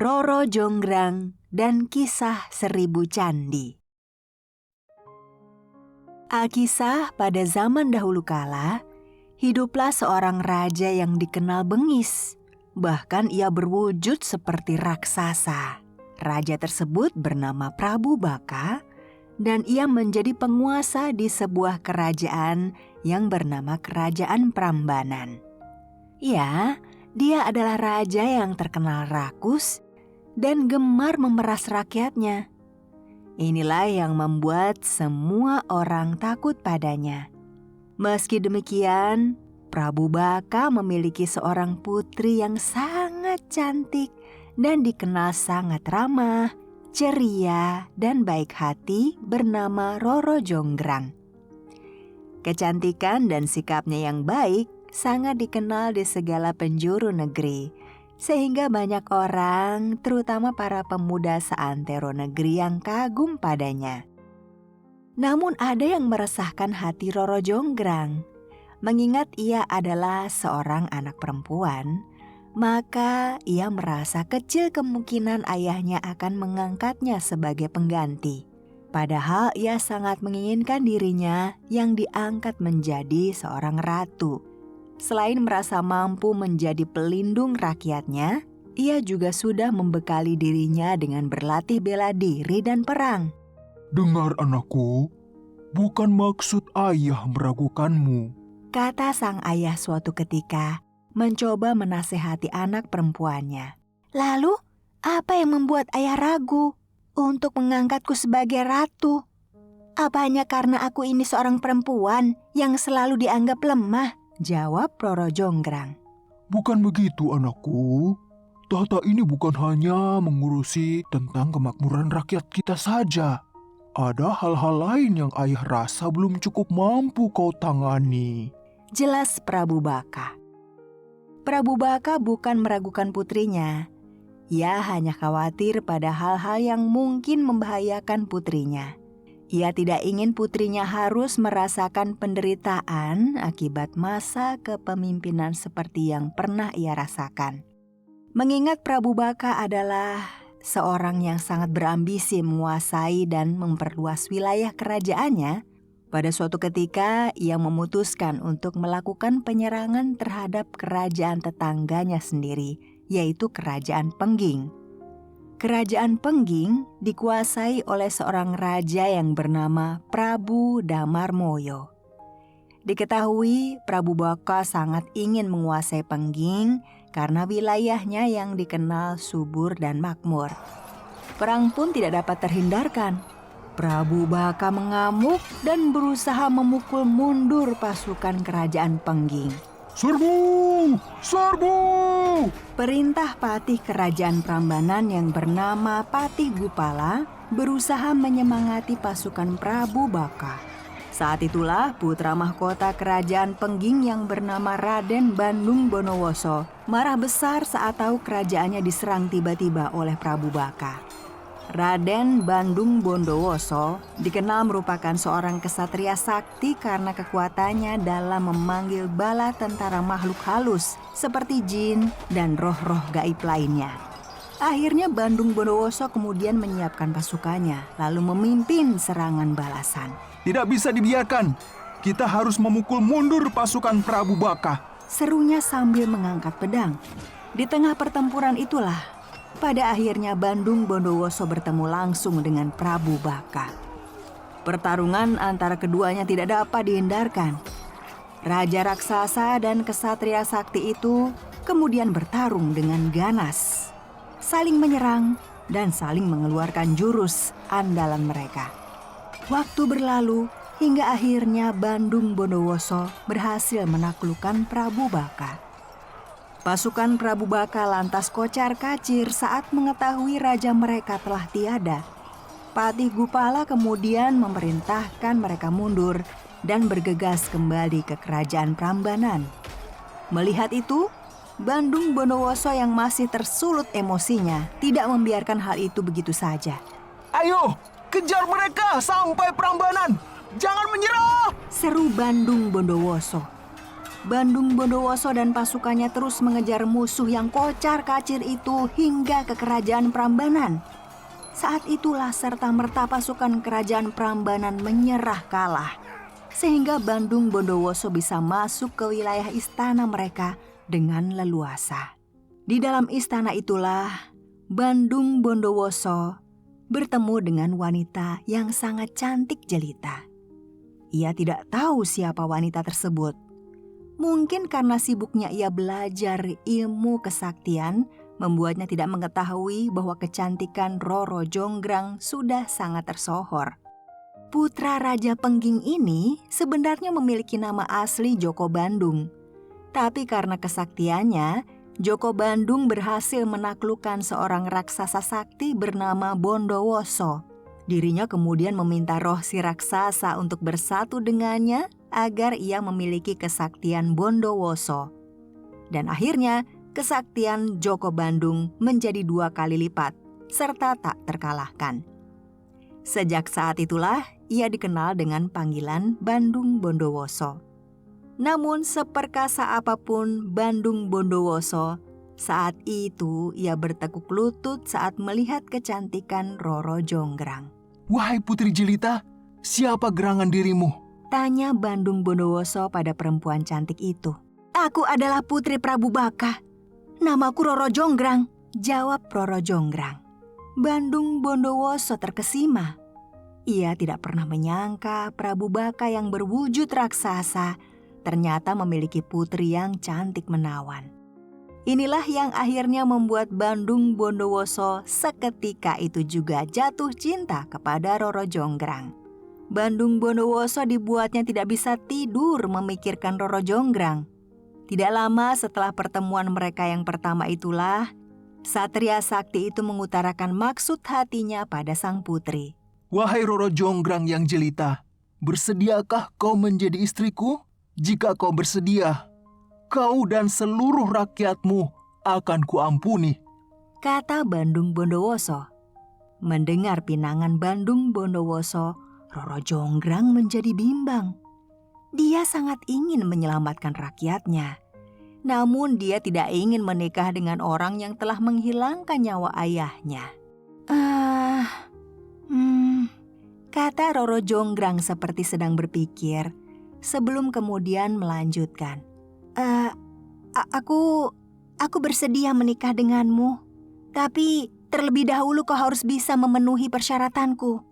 Roro Jonggrang dan Kisah Seribu Candi. Alkisah, pada zaman dahulu kala, hiduplah seorang raja yang dikenal bengis. Bahkan ia berwujud seperti raksasa. Raja tersebut bernama Prabu Baka dan ia menjadi penguasa di sebuah kerajaan yang bernama Kerajaan Prambanan. Ya, dia adalah raja yang terkenal rakus dan gemar memeras rakyatnya. Inilah yang membuat semua orang takut padanya. Meski demikian, Prabu Baka memiliki seorang putri yang sangat cantik dan dikenal sangat ramah, ceria, dan baik hati bernama Roro Jonggrang. Kecantikan dan sikapnya yang baik sangat dikenal di segala penjuru negeri, sehingga banyak orang, terutama para pemuda seantero negeri yang kagum padanya. Namun ada yang meresahkan hati Roro Jonggrang. Mengingat ia adalah seorang anak perempuan, maka ia merasa kecil kemungkinan ayahnya akan mengangkatnya sebagai pengganti. Padahal ia sangat menginginkan dirinya yang diangkat menjadi seorang ratu. Selain merasa mampu menjadi pelindung rakyatnya, ia juga sudah membekali dirinya dengan berlatih bela diri dan perang. Dengar anakku, bukan maksud ayah meragukanmu, kata sang ayah suatu ketika, mencoba menasehati anak perempuannya. Lalu, apa yang membuat ayah ragu untuk mengangkatku sebagai ratu? Apa hanya karena aku ini seorang perempuan yang selalu dianggap lemah? Jawab Roro Jonggrang. Bukan begitu anakku. Tahta ini bukan hanya mengurusi tentang kemakmuran rakyat kita saja. Ada hal-hal lain yang ayah rasa belum cukup mampu kau tangani. Jelas Prabu Baka. Prabu Baka bukan meragukan putrinya. Ia hanya khawatir pada hal-hal yang mungkin membahayakan putrinya. Ia tidak ingin putrinya harus merasakan penderitaan akibat masa kepemimpinan seperti yang pernah ia rasakan. Mengingat Prabu Baka adalah seorang yang sangat berambisi menguasai dan memperluas wilayah kerajaannya, pada suatu ketika ia memutuskan untuk melakukan penyerangan terhadap kerajaan tetangganya sendiri, yaitu Kerajaan Pengging. Kerajaan Pengging dikuasai oleh seorang raja yang bernama Prabu Damarmoyo. Diketahui Prabu Baka sangat ingin menguasai Pengging karena wilayahnya yang dikenal subur dan makmur. Perang pun tidak dapat terhindarkan. Prabu Baka mengamuk dan berusaha memukul mundur pasukan Kerajaan Pengging. Serbu! Serbu! Perintah patih Kerajaan Prambanan yang bernama Patih Gupala berusaha menyemangati pasukan Prabu Baka. Saat itulah putra mahkota Kerajaan Pengging yang bernama Raden Bandung Bondowoso marah besar saat tahu kerajaannya diserang tiba-tiba oleh Prabu Baka. Raden Bandung Bondowoso dikenal merupakan seorang kesatria sakti karena kekuatannya dalam memanggil bala tentara makhluk halus seperti jin dan roh-roh gaib lainnya. Akhirnya Bandung Bondowoso kemudian menyiapkan pasukannya lalu memimpin serangan balasan. Tidak bisa dibiarkan. Kita harus memukul mundur pasukan Prabu Baka, serunya sambil mengangkat pedang. Di tengah pertempuran itulah pada akhirnya Bandung Bondowoso bertemu langsung dengan Prabu Baka. Pertarungan antara keduanya tidak dapat dihindarkan. Raja raksasa dan kesatria sakti itu kemudian bertarung dengan ganas, saling menyerang dan saling mengeluarkan jurus andalan mereka. Waktu berlalu hingga akhirnya Bandung Bondowoso berhasil menaklukkan Prabu Baka. Pasukan Prabu Baka lantas kocar-kacir saat mengetahui raja mereka telah tiada. Patih Gupala kemudian memerintahkan mereka mundur dan bergegas kembali ke Kerajaan Prambanan. Melihat itu, Bandung Bondowoso yang masih tersulut emosinya tidak membiarkan hal itu begitu saja. Ayo, kejar mereka sampai Prambanan! Jangan menyerah! Seru Bandung Bondowoso. Bandung Bondowoso dan pasukannya terus mengejar musuh yang kocar-kacir itu hingga ke kerajaan Prambanan. Saat itulah serta-merta pasukan kerajaan Prambanan menyerah kalah, sehingga Bandung Bondowoso bisa masuk ke wilayah istana mereka dengan leluasa. Di dalam istana itulah Bandung Bondowoso bertemu dengan wanita yang sangat cantik jelita. Ia tidak tahu siapa wanita tersebut. Mungkin karena sibuknya ia belajar ilmu kesaktian, membuatnya tidak mengetahui bahwa kecantikan Roro Jonggrang sudah sangat tersohor. Putra Raja Pengging ini sebenarnya memiliki nama asli Joko Bandung. Tapi karena kesaktiannya, Joko Bandung berhasil menaklukkan seorang raksasa sakti bernama Bondowoso. Dirinya kemudian meminta roh si raksasa untuk bersatu dengannya agar ia memiliki kesaktian Bondowoso. Dan akhirnya kesaktian Joko Bandung menjadi 2 kali lipat serta tak terkalahkan. Sejak saat itulah ia dikenal dengan panggilan Bandung Bondowoso. Namun seperkasa apapun Bandung Bondowoso, saat itu ia bertekuk lutut saat melihat kecantikan Roro Jonggrang. Wahai Putri Jelita, siapa gerangan dirimu? Tanya Bandung Bondowoso pada perempuan cantik itu. Aku adalah Putri Prabu Baka. Namaku Roro Jonggrang, jawab Roro Jonggrang. Bandung Bondowoso terkesima. Ia tidak pernah menyangka Prabu Baka yang berwujud raksasa ternyata memiliki putri yang cantik menawan. Inilah yang akhirnya membuat Bandung Bondowoso seketika itu juga jatuh cinta kepada Roro Jonggrang. Bandung Bondowoso dibuatnya tidak bisa tidur memikirkan Roro Jonggrang. Tidak lama setelah pertemuan mereka yang pertama itulah, Satria Sakti itu mengutarakan maksud hatinya pada sang putri. Wahai Roro Jonggrang yang jelita, bersediakah kau menjadi istriku? Jika kau bersedia, kau dan seluruh rakyatmu akan kuampuni, kata Bandung Bondowoso. Mendengar pinangan Bandung Bondowoso, Roro Jonggrang menjadi bimbang. Dia sangat ingin menyelamatkan rakyatnya. Namun dia tidak ingin menikah dengan orang yang telah menghilangkan nyawa ayahnya. Kata Roro Jonggrang seperti sedang berpikir, sebelum kemudian melanjutkan. Aku bersedia menikah denganmu, tapi terlebih dahulu kau harus bisa memenuhi persyaratanku.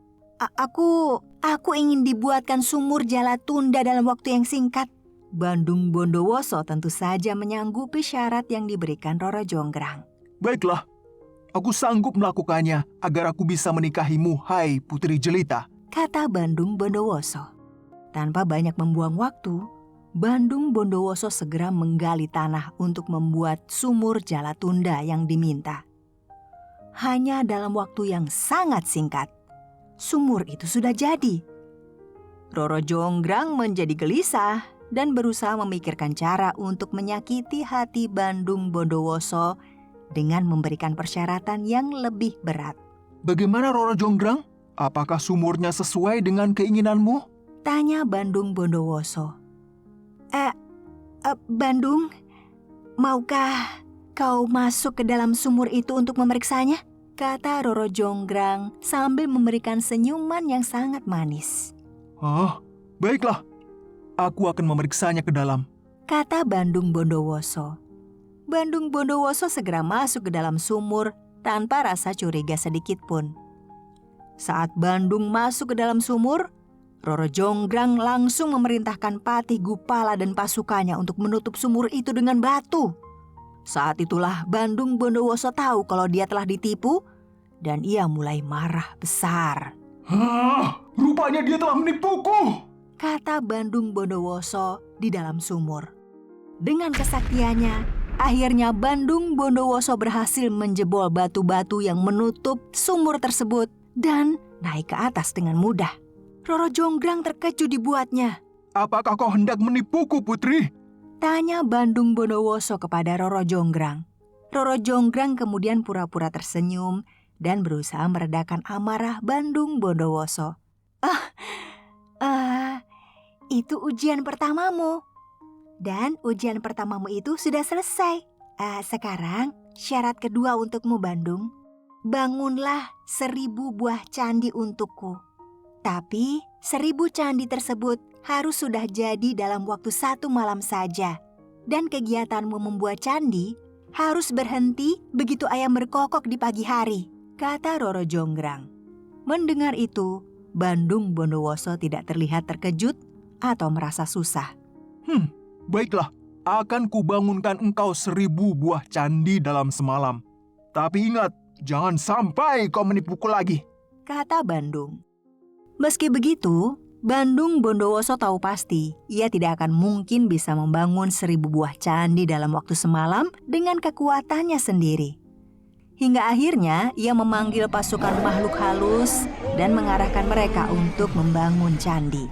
Aku ingin dibuatkan sumur Jalatunda dalam waktu yang singkat. Bandung Bondowoso tentu saja menyanggupi syarat yang diberikan Roro Jonggrang. Baiklah, aku sanggup melakukannya agar aku bisa menikahimu, hai Putri Jelita, kata Bandung Bondowoso. Tanpa banyak membuang waktu, Bandung Bondowoso segera menggali tanah untuk membuat sumur Jalatunda yang diminta. Hanya dalam waktu yang sangat singkat, sumur itu sudah jadi. Roro Jonggrang menjadi gelisah dan berusaha memikirkan cara untuk menyakiti hati Bandung Bondowoso dengan memberikan persyaratan yang lebih berat. Bagaimana Roro Jonggrang? Apakah sumurnya sesuai dengan keinginanmu? Tanya Bandung Bondowoso. Bandung, maukah kau masuk ke dalam sumur itu untuk memeriksanya? Kata Roro Jonggrang sambil memberikan senyuman yang sangat manis. Baiklah. Aku akan memeriksanya ke dalam, kata Bandung Bondowoso. Bandung Bondowoso segera masuk ke dalam sumur tanpa rasa curiga sedikit pun. Saat Bandung masuk ke dalam sumur, Roro Jonggrang langsung memerintahkan Patih Gupala dan pasukannya untuk menutup sumur itu dengan batu. Saat itulah Bandung Bondowoso tahu kalau dia telah ditipu dan ia mulai marah besar. Rupanya dia telah menipuku, kata Bandung Bondowoso di dalam sumur. Dengan kesaktiannya, akhirnya Bandung Bondowoso berhasil menjebol batu-batu yang menutup sumur tersebut dan naik ke atas dengan mudah. Roro Jonggrang terkejut dibuatnya. Apakah kau hendak menipuku, Putri? Tanya Bandung Bondowoso kepada Roro Jonggrang. Roro Jonggrang kemudian pura-pura tersenyum dan berusaha meredakan amarah Bandung Bondowoso. Itu ujian pertamamu. Dan ujian pertamamu itu sudah selesai. Sekarang syarat kedua untukmu, Bandung. Bangunlah 1000 buah candi untukku. Tapi 1000 candi tersebut harus sudah jadi dalam waktu 1 malam saja. Dan kegiatanmu membuat candi harus berhenti begitu ayam berkokok di pagi hari, kata Roro Jonggrang. Mendengar itu, Bandung Bondowoso tidak terlihat terkejut atau merasa susah. Baiklah, akan kubangunkan engkau 1000 buah candi dalam semalam. Tapi ingat, jangan sampai kau menipuku lagi, kata Bandung. Meski begitu, Bandung Bondowoso tahu pasti ia tidak akan mungkin bisa membangun 1000 buah candi dalam waktu semalam dengan kekuatannya sendiri. Hingga akhirnya ia memanggil pasukan makhluk halus dan mengarahkan mereka untuk membangun candi.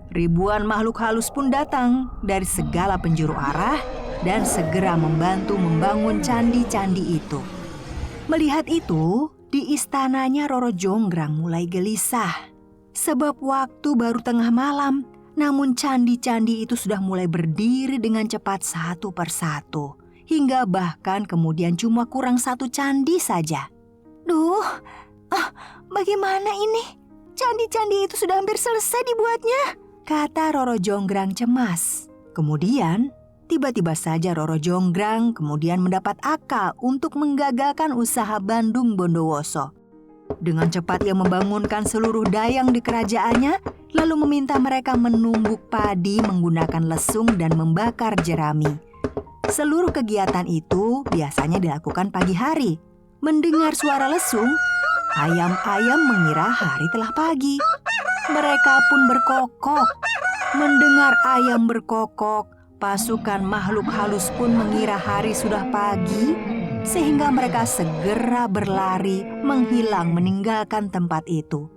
Ribuan makhluk halus pun datang dari segala penjuru arah dan segera membantu membangun candi-candi itu. Melihat itu, di istananya Roro Jonggrang mulai gelisah. Sebab waktu baru tengah malam, namun candi-candi itu sudah mulai berdiri dengan cepat satu persatu. Hingga bahkan kemudian cuma kurang 1 candi saja. Bagaimana ini? Candi-candi itu sudah hampir selesai dibuatnya, kata Roro Jonggrang cemas. Kemudian, tiba-tiba saja Roro Jonggrang kemudian mendapat akal untuk menggagalkan usaha Bandung Bondowoso. Dengan cepat ia membangunkan seluruh dayang di kerajaannya, lalu meminta mereka menumbuk padi menggunakan lesung dan membakar jerami. Seluruh kegiatan itu biasanya dilakukan pagi hari. Mendengar suara lesung, ayam-ayam mengira hari telah pagi. Mereka pun berkokok. Mendengar ayam berkokok, pasukan makhluk halus pun mengira hari sudah pagi, sehingga mereka segera berlari menghilang meninggalkan tempat itu.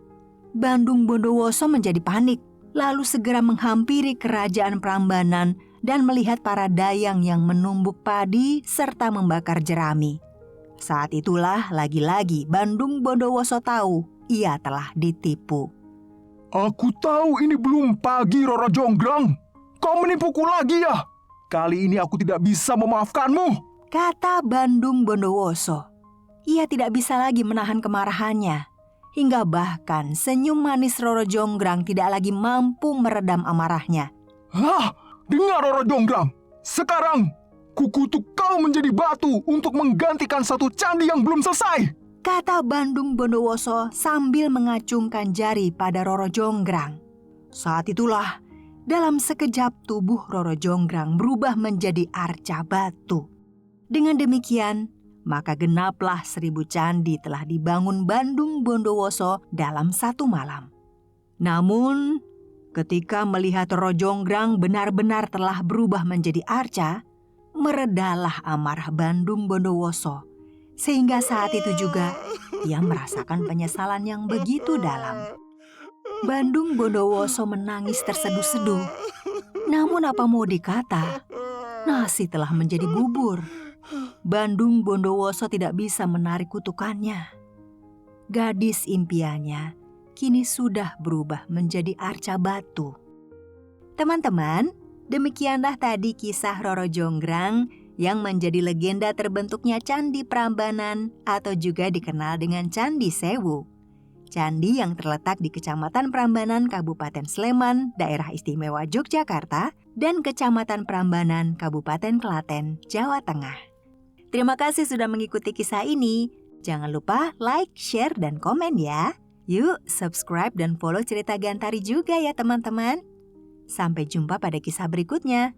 Bandung Bondowoso menjadi panik, lalu segera menghampiri kerajaan Prambanan dan melihat para dayang yang menumbuk padi serta membakar jerami. Saat itulah lagi-lagi Bandung Bondowoso tahu ia telah ditipu. Aku tahu ini belum pagi, Roro Jonggrang. Kau menipuku lagi ya? Kali ini aku tidak bisa memaafkanmu, kata Bandung Bondowoso. Ia tidak bisa lagi menahan kemarahannya. Hingga bahkan senyum manis Roro Jonggrang tidak lagi mampu meredam amarahnya. Dengar Roro Jonggrang. Sekarang, kukutuk kau menjadi batu untuk menggantikan 1 candi yang belum selesai, kata Bandung Bondowoso sambil mengacungkan jari pada Roro Jonggrang. Saat itulah, dalam sekejap tubuh Roro Jonggrang berubah menjadi arca batu. Dengan demikian, maka genaplah 1000 candi telah dibangun Bandung Bondowoso dalam 1 malam. Namun, ketika melihat Roro Jonggrang benar-benar telah berubah menjadi arca, meredalah amarah Bandung Bondowoso. Sehingga saat itu juga ia merasakan penyesalan yang begitu dalam. Bandung Bondowoso menangis terseduh-seduh. Namun apa mau dikata, nasi telah menjadi bubur. Bandung Bondowoso tidak bisa menarik kutukannya. Gadis impiannya kini sudah berubah menjadi arca batu. Teman-teman, demikianlah tadi kisah Roro Jonggrang yang menjadi legenda terbentuknya Candi Prambanan atau juga dikenal dengan Candi Sewu. Candi yang terletak di Kecamatan Prambanan, Kabupaten Sleman, Daerah Istimewa Yogyakarta, dan Kecamatan Prambanan, Kabupaten Klaten, Jawa Tengah. Terima kasih sudah mengikuti kisah ini. Jangan lupa like, share, dan komen ya. Yuk subscribe dan follow Cerita Gantari juga ya teman-teman. Sampai jumpa pada kisah berikutnya.